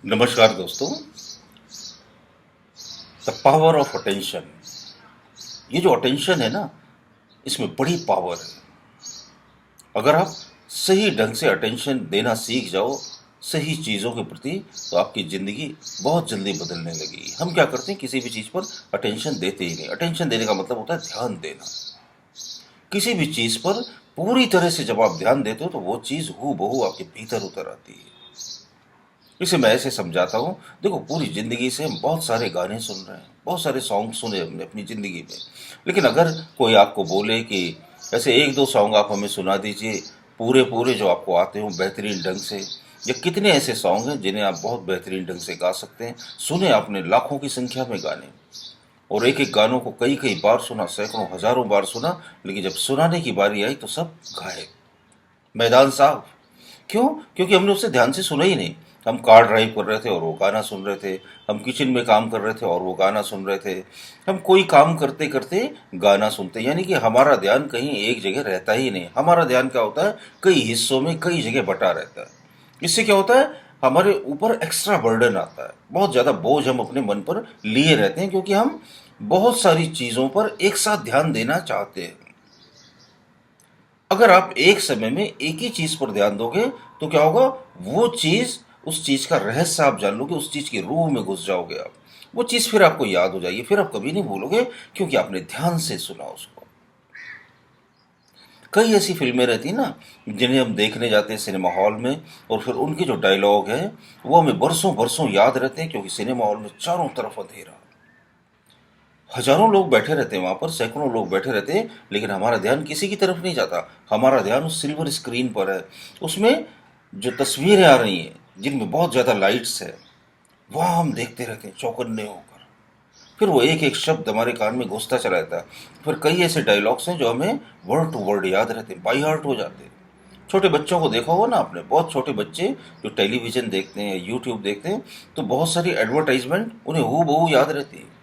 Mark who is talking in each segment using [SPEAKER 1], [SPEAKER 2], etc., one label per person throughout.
[SPEAKER 1] नमस्कार दोस्तों। The power of attention. ये जो अटेंशन है ना, इसमें बड़ी पावर है। अगर आप सही ढंग से अटेंशन देना सीख जाओ सही चीज़ों के प्रति, तो आपकी ज़िंदगी बहुत जल्दी बदलने लगेगी। हम क्या करते हैं, किसी भी चीज़ पर अटेंशन देते ही नहीं। अटेंशन देने का मतलब होता है ध्यान देना। किसी भी चीज़ पर पूरी तरह से जब आप ध्यान देते हो तो वो चीज़ हूबहू आपके भीतर उतर आती है। इसे मैं ऐसे समझाता हूँ, देखो पूरी ज़िंदगी से हम बहुत सारे गाने सुन रहे हैं, बहुत सारे सॉन्ग सुने हमने अपनी ज़िंदगी में। लेकिन अगर कोई आपको बोले कि ऐसे एक दो सॉन्ग आप हमें सुना दीजिए, पूरे पूरे जो आपको आते हो बेहतरीन ढंग से, या कितने ऐसे सॉन्ग हैं जिन्हें आप बहुत बेहतरीन ढंग से गा सकते हैं। सुने आपने लाखों की संख्या में गाने, और एक एक गानों को कई कई बार सुना, सैकड़ों हजारों बार सुना, लेकिन जब सुनाने की बारी आई तो सब गायब, मैदान साफ। क्यों? क्योंकि हमने उसे ध्यान से सुना ही नहीं। हम कार ड्राइव कर रहे थे और वो गाना सुन रहे थे, हम किचन में काम कर रहे थे और वो गाना सुन रहे थे, हम कोई काम करते करते गाना सुनते, यानी कि हमारा ध्यान कहीं एक जगह रहता ही नहीं। हमारा ध्यान क्या होता है, कई हिस्सों में कई जगह बटा रहता है। इससे क्या होता है, हमारे ऊपर एक्स्ट्रा बर्डन आता है, बहुत ज़्यादा बोझ हम अपने मन पर लिए रहते हैं, क्योंकि हम बहुत सारी चीज़ों पर एक साथ ध्यान देना चाहते हैं। अगर आप एक समय में एक ही चीज पर ध्यान दोगे तो क्या होगा, वो चीज, उस चीज का रहस्य आप जान लोगे, उस चीज की रूह में घुस जाओगे आप। वो चीज फिर आपको याद हो जाएगी, फिर आप कभी नहीं भूलोगे, क्योंकि आपने ध्यान से सुना उसको। कई ऐसी फिल्में रहती ना जिन्हें हम देखने जाते हैं सिनेमा हॉल में, और फिर उनके जो डायलॉग हैं वो हमें बरसों बरसों याद रहते हैं, क्योंकि सिनेमा हॉल में चारों तरफ अंधेरा, हजारों लोग बैठे रहते हैं वहां पर, सैकड़ों लोग बैठे रहते हैं, लेकिन हमारा ध्यान किसी की तरफ नहीं जाता। हमारा ध्यान उस सिल्वर स्क्रीन पर है। उसमें जो तस्वीरें आ रही हैं जिनमें बहुत ज्यादा लाइट्स है, वहां हम देखते रहते हैं चौकन्ने होकर। फिर वो एक एक शब्द हमारे कान में घुसता चला जाता है। फिर कई ऐसे डायलॉग्स हैं जो हमें वर्ड टू वर्ड याद रहते हैं, बाई हार्ट हो जाते हैं। छोटे बच्चों को देखा होगा ना आपने, बहुत छोटे बच्चे जो टेलीविजन देखते हैं, यूट्यूब देखते हैं, तो बहुत सारी एडवर्टाइजमेंट उन्हें हूबहू याद रहती है।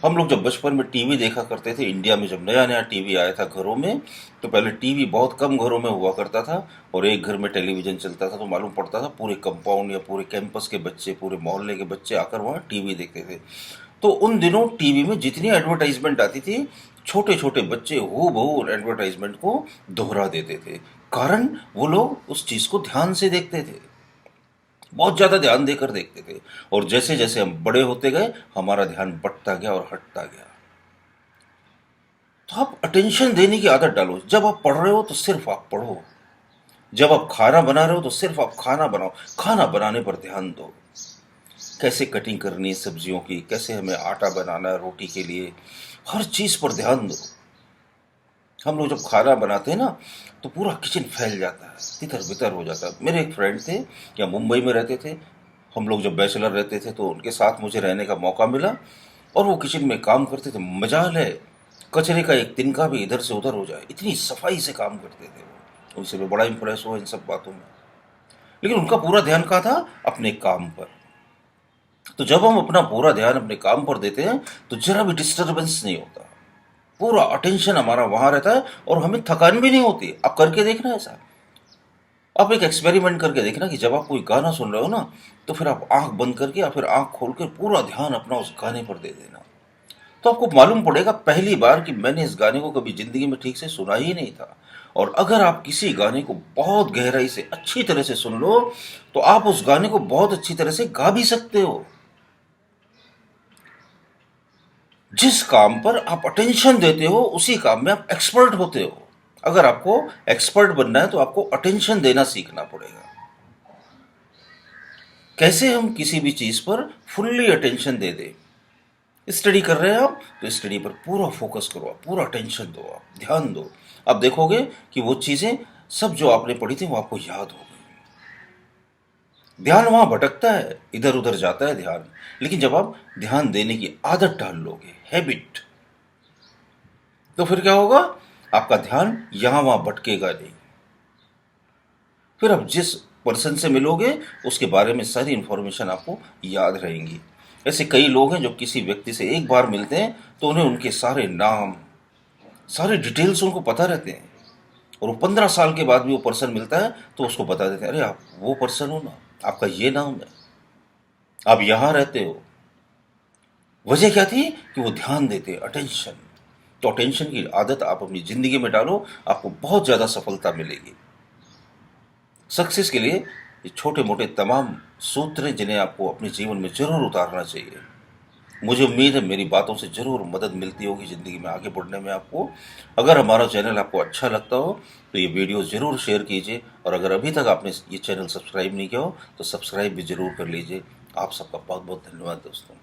[SPEAKER 1] हम लोग जब बचपन में टीवी देखा करते थे, इंडिया में जब नया नया टीवी आया था घरों में, तो पहले टीवी बहुत कम घरों में हुआ करता था, और एक घर में टेलीविजन चलता था तो मालूम पड़ता था पूरे कंपाउंड या पूरे कैंपस के बच्चे, पूरे मोहल्ले के बच्चे आकर वहाँ टीवी देखते थे। तो उन दिनों टीवी में जितनी एडवर्टाइजमेंट आती थी, छोटे छोटे बच्चे हूबहू एडवर्टाइजमेंट को दोहरा देते थे। कारण वो लोग उस चीज को ध्यान से देखते थे, बहुत ज्यादा ध्यान देकर देखते थे। और जैसे जैसे हम बड़े होते गए, हमारा ध्यान बंटता गया और हटता गया। तो आप अटेंशन देने की आदत डालो। जब आप पढ़ रहे हो तो सिर्फ आप पढ़ो, जब आप खाना बना रहे हो तो सिर्फ आप खाना बनाओ, खाना बनाने पर ध्यान दो। कैसे कटिंग करनी है सब्जियों की, कैसे हमें आटा बनाना है रोटी के लिए, हर चीज पर ध्यान दो। हम लोग जब खाना बनाते हैं ना, तो पूरा किचन फैल जाता है, तितर बितर हो जाता है। मेरे एक फ्रेंड थे, क्या मुंबई में रहते थे। हम लोग जब बैचलर रहते थे तो उनके साथ मुझे रहने का मौका मिला, और वो किचन में काम करते थे। मजाल है, कचरे का एक तिनका भी इधर से उधर हो जाए, इतनी सफाई से काम करते थे वो। उनसे मैं बड़ा इंप्रेस हुआ इन सब बातों में। लेकिन उनका पूरा ध्यान कहाँ था, अपने काम पर। तो जब हम अपना पूरा ध्यान अपने काम पर देते हैं तो जरा भी डिस्टरबेंस नहीं होता, पूरा अटेंशन हमारा वहां रहता है, और हमें थकान भी नहीं होती। आप करके देखना ऐसा। आप एक एक्सपेरिमेंट करके देखना कि जब आप कोई गाना सुन रहे हो ना, तो फिर आप आंख बंद करके या फिर आंख खोल कर पूरा ध्यान अपना उस गाने पर दे देना। तो आपको मालूम पड़ेगा पहली बार कि मैंने इस गाने को कभी जिंदगी में ठीक से सुना ही नहीं था। और अगर आप किसी गाने को बहुत गहराई से अच्छी तरह से सुन लो, तो आप उस गाने को बहुत अच्छी तरह से गा भी सकते हो। जिस काम पर आप अटेंशन देते हो उसी काम में आप एक्सपर्ट होते हो। अगर आपको एक्सपर्ट बनना है तो आपको अटेंशन देना सीखना पड़ेगा। कैसे हम किसी भी चीज पर फुल्ली अटेंशन दे दें। स्टडी कर रहे हैं आप, तो स्टडी पर पूरा फोकस करो, आप पूरा अटेंशन दो, आप ध्यान दो। आप देखोगे कि वो चीजें सब जो आपने पढ़ी थी वो आपको याद हो गई। ध्यान वहां भटकता है, इधर उधर जाता है ध्यान, लेकिन जब आप ध्यान देने की आदत डाल लोगे, हैबिट, तो फिर क्या होगा, आपका ध्यान यहां वहां भटकेगा नहीं। फिर आप जिस पर्सन से मिलोगे उसके बारे में सारी इंफॉर्मेशन आपको याद रहेंगी। ऐसे कई लोग हैं जो किसी व्यक्ति से एक बार मिलते हैं तो उन्हें उनके सारे नाम, सारे डिटेल्स उनको पता रहते हैं, और वो 15 साल के बाद भी वो पर्सन मिलता है तो उसको बता देते हैं, अरे आप वो पर्सन हो ना, आपका ये नाम है। आप यहां रहते हो। वजह क्या थी कि वो ध्यान देते, अटेंशन। तो अटेंशन की आदत आप अपनी जिंदगी में डालो, आपको बहुत ज्यादा सफलता मिलेगी। सक्सेस के लिए ये छोटे मोटे तमाम सूत्र हैं जिन्हें आपको अपने जीवन में जरूर उतारना चाहिए। मुझे उम्मीद है मेरी बातों से जरूर मदद मिलती होगी जिंदगी में आगे बढ़ने में आपको। अगर हमारा चैनल आपको अच्छा लगता हो तो ये वीडियो जरूर शेयर कीजिए, और अगर अभी तक आपने ये चैनल सब्सक्राइब नहीं किया हो तो सब्सक्राइब भी जरूर कर लीजिए। आप सबका बहुत बहुत धन्यवाद दोस्तों।